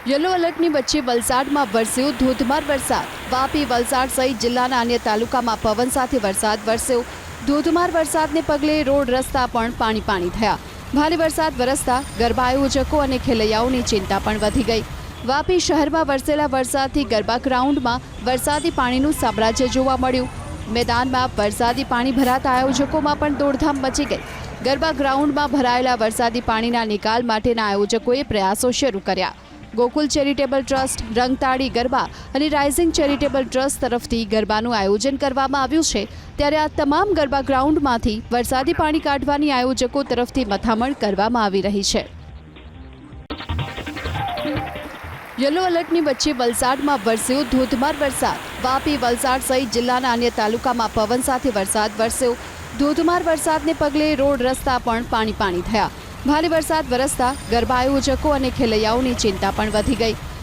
Yellow એલર્ટની વચ્ચે વલસાડમાં વરસ્યો ધોધમાર વરસાદ। વાપી, વલસાડ સહિત જિલ્લાના અન્ય તાલુકામાં પવન સાથે વરસાદ વરસ્યો। ધોધમાર વરસાદને પગલે રોડ રસ્તા પણ પાણી થયા। ભારે વરસાદ વરસતા ગરબા આયોજકો અને ખેલૈયાઓની ચિંતા પણ વધી ગઈ। વાપી શહેરમાં વરસેલા વરસાદથી ગરબા ગ્રાઉન્ડમાં વરસાદી પાણીનું સામ્રાજ્ય જોવા મળ્યું। મેદાનમાં વરસાદી પાણી ભરાતા આયોજકોમાં પણ દોડધામ મચી ગઈ। ગરબા ગ્રાઉન્ડમાં ભરાયેલા વરસાદી પાણીના નિકાલ માટેના આયોજકોએ પ્રયાસો શરૂ કર્યા। ગોકુલ ચેરિટેબલ ટ્રસ્ટ, રંગતાળી ગરબા અને રાઇઝિંગ ચેરિટેબલ ટ્રસ્ટ તરફથી ગરબાનું આયોજન કરવામાં આવ્યું છે। ત્યારે આ તમામ ગરબા ગ્રાઉન્ડમાંથી વરસાદી પાણી કાઢવાની આયોજકો તરફથી મથામણ કરવામાં આવી રહી છે। યલો એલર્ટની વચ્ચે વલસાડમાં વરસ્યો ધોધમાર વરસાદ। વાપી, વલસાડ સહિત જિલ્લાના અન્ય તાલુકામાં પવન સાથે વરસાદ વરસ્યો। ધોધમાર વરસાદને પગલે રોડ રસ્તા પણ પાણી થયા। ભારે વરસાદ વરસતા ગરબા આયોજકો અને ખેલૈયાઓની ચિંતા પણ વધી ગઈ।